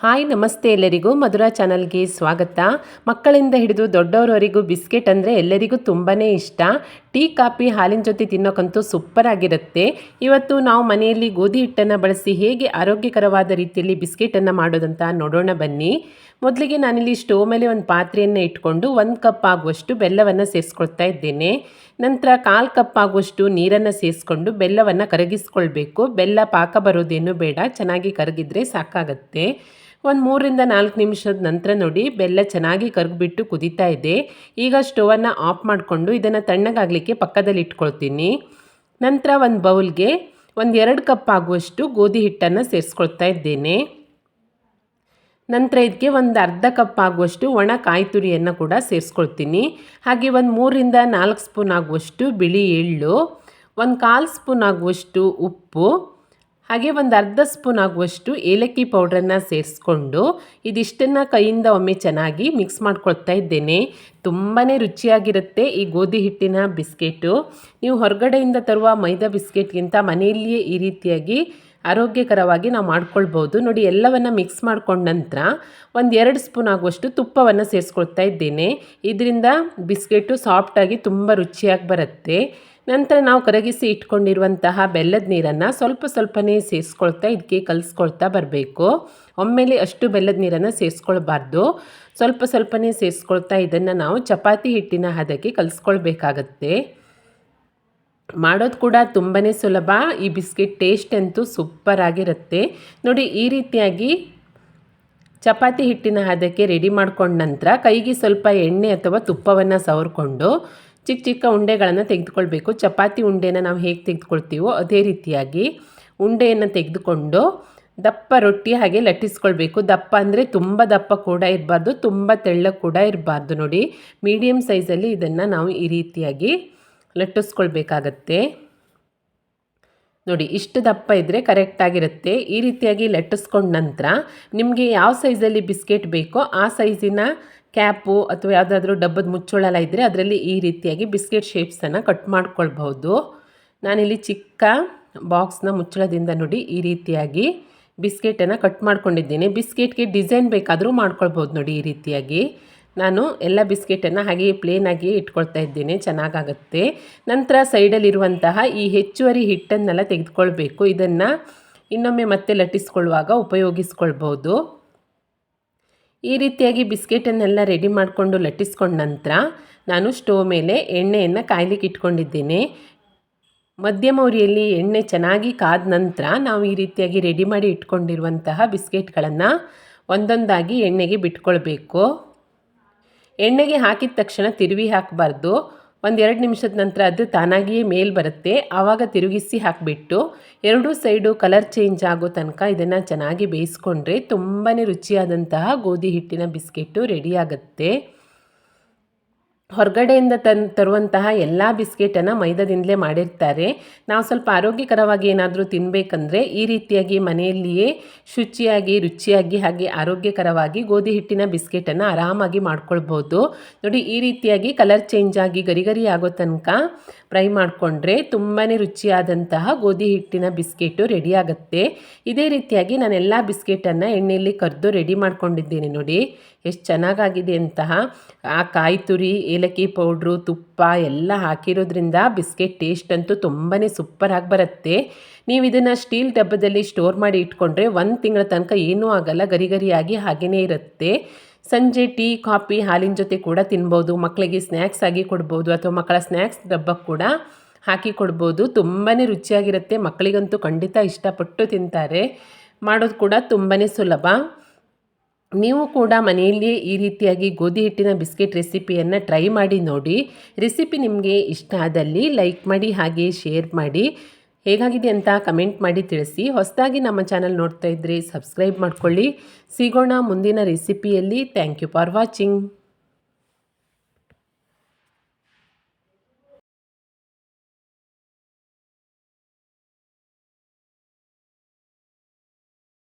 Hi ನಮಸ್ತೆ ಎಲ್ಲರಿಗೂ ಮಧುರಾ ಚಾನಲ್ಗೆ ಸ್ವಾಗತ. ಮಕ್ಕಳಿಂದ ಹಿಡಿದು ದೊಡ್ಡವರವರೆಗೂ ಬಿಸ್ಕೆಟ್ ಅಂದರೆ ಎಲ್ಲರಿಗೂ ತುಂಬಾ ಇಷ್ಟ. ಟೀ ಕಾಫಿ ಹಾಲಿನ ಜೊತೆ ತಿನ್ನೋಕ್ಕಂತೂ ಸೂಪರ್ ಆಗಿರುತ್ತೆ. ಇವತ್ತು ನಾವು ಮನೆಯಲ್ಲಿ ಗೋಧಿ ಹಿಟ್ಟನ್ನು ಬಳಸಿ ಹೇಗೆ ಆರೋಗ್ಯಕರವಾದ ರೀತಿಯಲ್ಲಿ ಬಿಸ್ಕೆಟನ್ನು ಮಾಡೋದಂತ ನೋಡೋಣ ಬನ್ನಿ. ಮೊದಲಿಗೆ ನಾನಿಲ್ಲಿ ಸ್ಟೋವ್ ಮೇಲೆ ಒಂದು ಪಾತ್ರೆಯನ್ನು ಇಟ್ಕೊಂಡು 1 ಕಪ್ ಆಗುವಷ್ಟು ಬೆಲ್ಲವನ್ನು ಸೇರಿಸ್ಕೊಳ್ತಾ ಇದ್ದೇನೆ. ನಂತರ 1/4 ಕಪ್ ಆಗುವಷ್ಟು ನೀರನ್ನು ಸೇರಿಸ್ಕೊಂಡು ಬೆಲ್ಲವನ್ನು ಕರಗಿಸ್ಕೊಳ್ಬೇಕು. ಬೆಲ್ಲ ಪಾಕ ಬರೋದೇನು ಬೇಡ, ಚೆನ್ನಾಗಿ ಕರಗಿದ್ರೆ ಸಾಕಾಗತ್ತೆ. ಒಂದು 3ರಿಂದ 4 ನಿಮಿಷದ ನಂತರ ನೋಡಿ ಬೆಲ್ಲ ಚೆನ್ನಾಗಿ ಕರಗಿಬಿಟ್ಟು ಕುದೀತಾ ಇದೆ. ಈಗ ಸ್ಟೋವನ್ನು ಆಫ್ ಮಾಡಿಕೊಂಡು ಇದನ್ನು ತಣ್ಣಗಾಗಲಿಕ್ಕೆ ಪಕ್ಕದಲ್ಲಿ ಇಟ್ಕೊಳ್ತೀನಿ. ನಂತರ ಒಂದು ಬೌಲ್ಗೆ 2 ಕಪ್ ಆಗುವಷ್ಟು ಗೋಧಿ ಹಿಟ್ಟನ್ನು ಸೇರಿಸ್ಕೊಳ್ತಾ ಇದ್ದೇನೆ. ನಂತರ ಇದಕ್ಕೆ ಅರ್ಧ ಕಪ್ ಆಗುವಷ್ಟು ಒಣ ಕಾಯಿ ತುರಿಯನ್ನು ಕೂಡ ಸೇರಿಸ್ಕೊಳ್ತೀನಿ. ಹಾಗೆ 3ರಿಂದ 4 ಸ್ಪೂನ್ ಆಗುವಷ್ಟು ಬಿಳಿ ಎಳ್ಳು, 1/4 ಸ್ಪೂನ್ ಆಗುವಷ್ಟು ಉಪ್ಪು, ಹಾಗೆ ಅರ್ಧ ಸ್ಪೂನ್ ಆಗುವಷ್ಟು ಏಲಕ್ಕಿ ಪೌಡ್ರನ್ನು ಸೇರಿಸ್ಕೊಂಡು ಇದಿಷ್ಟನ್ನು ಕೈಯಿಂದ ಒಮ್ಮೆ ಚೆನ್ನಾಗಿ ಮಿಕ್ಸ್ ಮಾಡ್ಕೊಳ್ತಾ ಇದ್ದೇನೆ. ತುಂಬಾ ರುಚಿಯಾಗಿರುತ್ತೆ ಈ ಗೋಧಿ ಹಿಟ್ಟಿನ ಬಿಸ್ಕೆಟು. ನೀವು ಹೊರಗಡೆಯಿಂದ ತರುವ ಮೈದಾ ಬಿಸ್ಕೆಟ್ಗಿಂತ ಮನೆಯಲ್ಲಿಯೇ ಈ ರೀತಿಯಾಗಿ ಆರೋಗ್ಯಕರವಾಗಿ ನಾವು ಮಾಡ್ಕೊಳ್ಬೋದು. ನೋಡಿ ಎಲ್ಲವನ್ನು ಮಿಕ್ಸ್ ಮಾಡ್ಕೊಂಡ ನಂತರ 2 ಸ್ಪೂನ್ ಆಗುವಷ್ಟು ತುಪ್ಪವನ್ನು ಸೇರಿಸ್ಕೊಳ್ತಾ ಇದ್ದೇನೆ. ಇದರಿಂದ ಬಿಸ್ಕೆಟು ಸಾಫ್ಟಾಗಿ ತುಂಬ ರುಚಿಯಾಗಿ ಬರುತ್ತೆ. ನಂತರ ನಾವು ಕರಗಿಸಿ ಇಟ್ಕೊಂಡಿರುವಂತಹ ಬೆಲ್ಲದ ನೀರನ್ನು ಸ್ವಲ್ಪನೇ ಸೇರಿಸ್ಕೊಳ್ತಾ ಇದಕ್ಕೆ ಕಲಿಸ್ಕೊಳ್ತಾ ಬರಬೇಕು. ಒಮ್ಮೆಲೆ ಅಷ್ಟು ಬೆಲ್ಲದ ನೀರನ್ನು ಸೇರಿಸ್ಕೊಳ್ಬಾರ್ದು, ಸ್ವಲ್ಪನೇ ಸೇರಿಸ್ಕೊಳ್ತಾ ಇದನ್ನು ನಾವು ಚಪಾತಿ ಹಿಟ್ಟಿನ ಹದಕ್ಕೆ ಕಲಿಸ್ಕೊಳ್ಬೇಕಾಗತ್ತೆ. ಮಾಡೋದು ಕೂಡ ತುಂಬಾ ಸುಲಭ. ಈ ಬಿಸ್ಕೆಟ್ ಟೇಸ್ಟ್ ಅಂತೂ ಸೂಪರ್ ಆಗಿರುತ್ತೆ. ನೋಡಿ ಈ ರೀತಿಯಾಗಿ ಚಪಾತಿ ಹಿಟ್ಟಿನ ಹದಕ್ಕೆ ರೆಡಿ ಮಾಡ್ಕೊಂಡ ನಂತರ ಕೈಗೆ ಸ್ವಲ್ಪ ಎಣ್ಣೆ ಅಥವಾ ತುಪ್ಪವನ್ನು ಸವರ್ಕೊಂಡು ಚಿಕ್ಕ ಉಂಡೆಗಳನ್ನು ತೆಗೆದುಕೊಳ್ಬೇಕು. ಚಪಾತಿ ಉಂಡೆನ ನಾವು ಹೇಗೆ ತೆಗೆದುಕೊಳ್ತೀವೋ ಅದೇ ರೀತಿಯಾಗಿ ಉಂಡೆಯನ್ನು ತೆಗೆದುಕೊಂಡು ದಪ್ಪ ರೊಟ್ಟಿ ಹಾಗೆ ಲಟ್ಟಿಸ್ಕೊಳ್ಬೇಕು. ದಪ್ಪ ಅಂದರೆ ತುಂಬ ದಪ್ಪ ಕೂಡ ಇರಬಾರ್ದು, ತುಂಬ ತೆಳ್ಳಗೆ ಕೂಡ ಇರಬಾರ್ದು. ನೋಡಿ ಮೀಡಿಯಮ್ ಸೈಜಲ್ಲಿ ಇದನ್ನು ನಾವು ಈ ರೀತಿಯಾಗಿ ಲಟ್ಟಿಸ್ಕೊಳ್ಬೇಕಾಗತ್ತೆ. ನೋಡಿ ಇಷ್ಟು ದಪ್ಪ ಇದ್ದರೆ ಕರೆಕ್ಟಾಗಿರುತ್ತೆ. ಈ ರೀತಿಯಾಗಿ ಲಟ್ಟಿಸ್ಕೊಂಡ ನಂತರ ನಿಮಗೆ ಯಾವ ಸೈಜಲ್ಲಿ ಬಿಸ್ಕೆಟ್ ಬೇಕೋ ಆ ಸೈಜಿನ ಕ್ಯಾಪು ಅಥವಾ ಯಾವುದಾದ್ರೂ ಡಬ್ಬದ ಮುಚ್ಚೋಳೆಲ್ಲ ಇದ್ದರೆ ಅದರಲ್ಲಿ ಈ ರೀತಿಯಾಗಿ ಬಿಸ್ಕೆಟ್ ಶೇಪ್ಸನ್ನು ಕಟ್ ಮಾಡ್ಕೊಳ್ಬಹುದು. ನಾನಿಲ್ಲಿ ಚಿಕ್ಕ ಬಾಕ್ಸ್ನ ಮುಚ್ಚಳದಿಂದ ನೋಡಿ ಈ ರೀತಿಯಾಗಿ ಬಿಸ್ಕೆಟನ್ನು ಕಟ್ ಮಾಡ್ಕೊಂಡಿದ್ದೀನಿ. ಬಿಸ್ಕೆಟ್ಗೆ ಡಿಸೈನ್ ಬೇಕಾದರೂ ಮಾಡ್ಕೊಳ್ಬೋದು. ನೋಡಿ ಈ ರೀತಿಯಾಗಿ ನಾನು ಎಲ್ಲ ಬಿಸ್ಕೆಟನ್ನು ಹಾಗೆಯೇ ಪ್ಲೇನಾಗಿ ಇಟ್ಕೊಳ್ತಾ ಇದ್ದೇನೆ, ಚೆನ್ನಾಗಾಗುತ್ತೆ. ನಂತರ ಸೈಡಲ್ಲಿರುವಂತಹ ಈ ಹೆಚ್ಚುವರಿ ಹಿಟ್ಟನ್ನೆಲ್ಲ ತೆಗೆದುಕೊಳ್ಬೇಕು. ಇದನ್ನು ಇನ್ನೊಮ್ಮೆ ಮತ್ತೆ ಲಟ್ಟಿಸ್ಕೊಳ್ಳುವಾಗ ಉಪಯೋಗಿಸ್ಕೊಳ್ಬೋದು. ಈ ರೀತಿಯಾಗಿ ಬಿಸ್ಕೆಟನ್ನೆಲ್ಲ ರೆಡಿ ಮಾಡಿಕೊಂಡು ಲಟ್ಟಿಸ್ಕೊಂಡ ನಂತರ ನಾನು ಸ್ಟೋವ್ ಮೇಲೆ ಎಣ್ಣೆಯನ್ನು ಕಾಯ್ಲಿಕ್ಕೆ ಇಟ್ಕೊಂಡಿದ್ದೇನೆ. ಮಧ್ಯಮ ಉರಿಯಲ್ಲಿ ಎಣ್ಣೆ ಚೆನ್ನಾಗಿ ಕಾದ ನಂತರ ನಾವು ಈ ರೀತಿಯಾಗಿ ರೆಡಿ ಮಾಡಿ ಇಟ್ಕೊಂಡಿರುವಂತಹ ಬಿಸ್ಕೆಟ್ಗಳನ್ನು ಒಂದೊಂದಾಗಿ ಎಣ್ಣೆಗೆ ಬಿಟ್ಕೊಳ್ಬೇಕು. ಎಣ್ಣೆಗೆ ಹಾಕಿದ ತಕ್ಷಣ ತಿರುವಿ ಹಾಕಬಾರ್ದು. 2 ನಿಮಿಷದ ನಂತರ ಅದು ತಾನಾಗಿಯೇ ಮೇಲೆ ಬರುತ್ತೆ. ಆವಾಗ ತಿರುಗಿಸಿ ಹಾಕಿಬಿಟ್ಟು 2 ಸೈಡು ಕಲರ್ ಚೇಂಜ್ ಆಗೋ ತನಕ ಇದನ್ನು ಚೆನ್ನಾಗಿ ಬೇಯಿಸ್ಕೊಂಡ್ರೆ ತುಂಬಾ ರುಚಿಯಾದಂತಹ ಗೋಧಿ ಹಿಟ್ಟಿನ ಬಿಸ್ಕೆಟು ರೆಡಿಯಾಗುತ್ತೆ. ಹೊರಗಡೆಯಿಂದ ತರುವಂತಹ ಎಲ್ಲ ಬಿಸ್ಕೆಟನ್ನು ಮೈದಾದಿಂದಲೇ ಮಾಡಿರ್ತಾರೆ. ನಾವು ಸ್ವಲ್ಪ ಆರೋಗ್ಯಕರವಾಗಿ ಏನಾದರೂ ತಿನ್ನಬೇಕಂದ್ರೆ ಈ ರೀತಿಯಾಗಿ ಮನೆಯಲ್ಲಿಯೇ ಶುಚಿಯಾಗಿ ರುಚಿಯಾಗಿ ಹಾಗೆ ಆರೋಗ್ಯಕರವಾಗಿ ಗೋಧಿ ಹಿಟ್ಟಿನ ಬಿಸ್ಕೆಟನ್ನು ಆರಾಮಾಗಿ ಮಾಡ್ಕೊಳ್ಬೋದು. ನೋಡಿ ಈ ರೀತಿಯಾಗಿ ಕಲರ್ ಚೇಂಜ್ ಆಗಿ ಗರಿ ಆಗೋ ತನಕ ಫ್ರೈ ಮಾಡಿಕೊಂಡ್ರೆ ತುಂಬಾ ರುಚಿಯಾದಂತಹ ಗೋಧಿ ಹಿಟ್ಟಿನ ಬಿಸ್ಕೆಟು ರೆಡಿಯಾಗುತ್ತೆ. ಇದೇ ರೀತಿಯಾಗಿ ನಾನು ಎಲ್ಲ ಬಿಸ್ಕೆಟನ್ನು ಎಣ್ಣೆಯಲ್ಲಿ ಕರೆದು ರೆಡಿ ಮಾಡ್ಕೊಂಡಿದ್ದೇನೆ. ನೋಡಿ ಎಷ್ಟು ಚೆನ್ನಾಗಾಗಿದೆ ಅಂತಹ ಆ ಕಾಯಿ ತುರಿ, ಏಲಕ್ಕಿ ಪೌಡ್ರು, ತುಪ್ಪ ಎಲ್ಲ ಹಾಕಿರೋದ್ರಿಂದ ಬಿಸ್ಕೆಟ್ ಟೇಸ್ಟ್ ಅಂತೂ ತುಂಬಾ ಸೂಪರಾಗಿ ಬರುತ್ತೆ. ನೀವು ಇದನ್ನು ಸ್ಟೀಲ್ ಡಬ್ಬದಲ್ಲಿ ಸ್ಟೋರ್ ಮಾಡಿ ಇಟ್ಕೊಂಡ್ರೆ 1 ತಿಂಗಳ ತನಕ ಏನೂ ಆಗಲ್ಲ, ಗರಿಯಾಗಿ ಹಾಗೆಯೇ ಇರುತ್ತೆ. ಸಂಜೆ ಟೀ ಕಾಫಿ ಹಾಲಿನ ಜೊತೆ ಕೂಡ ತಿನ್ಬೋದು. ಮಕ್ಕಳಿಗೆ ಸ್ನ್ಯಾಕ್ಸ್ ಆಗಿ ಕೊಡ್ಬೋದು ಅಥವಾ ಮಕ್ಕಳ ಸ್ನ್ಯಾಕ್ಸ್ ಡಬ್ಬಕ್ಕೆ ಕೂಡ ಹಾಕಿ ಕೊಡ್ಬೋದು. ತುಂಬಾ ರುಚಿಯಾಗಿರುತ್ತೆ. ಮಕ್ಕಳಿಗಂತೂ ಖಂಡಿತ ಇಷ್ಟಪಟ್ಟು ತಿಂತಾರೆ. ಮಾಡೋದು ಕೂಡ ತುಂಬಾ ಸುಲಭ. ನೀವು ಕೂಡ ಮನೆಯಲ್ಲಿಯೇ ಈ ರೀತಿಯಾಗಿ ಗೋಧಿ ಹಿಟ್ಟಿನ ಬಿಸ್ಕೆಟ್ ರೆಸಿಪಿಯನ್ನು ಟ್ರೈ ಮಾಡಿ ನೋಡಿ. ರೆಸಿಪಿ ನಿಮಗೆ ಇಷ್ಟ ಆದಲ್ಲಿ ಲೈಕ್ ಮಾಡಿ ಹಾಗೆ ಶೇರ್ ಮಾಡಿ. ಹೇಗಾಗಿದೆ ಅಂತ ಕಮೆಂಟ್ ಮಾಡಿ ತಿಳಿಸಿ. ಹೊಸದಾಗಿ ನಮ್ಮ ಚಾನಲ್ ನೋಡ್ತಾ ಇದ್ದರೆ ಸಬ್ಸ್ಕ್ರೈಬ್ ಮಾಡ್ಕೊಳ್ಳಿ. ಸಿಗೋಣ ಮುಂದಿನ ರೆಸಿಪಿಯಲ್ಲಿ. Thank you for watching.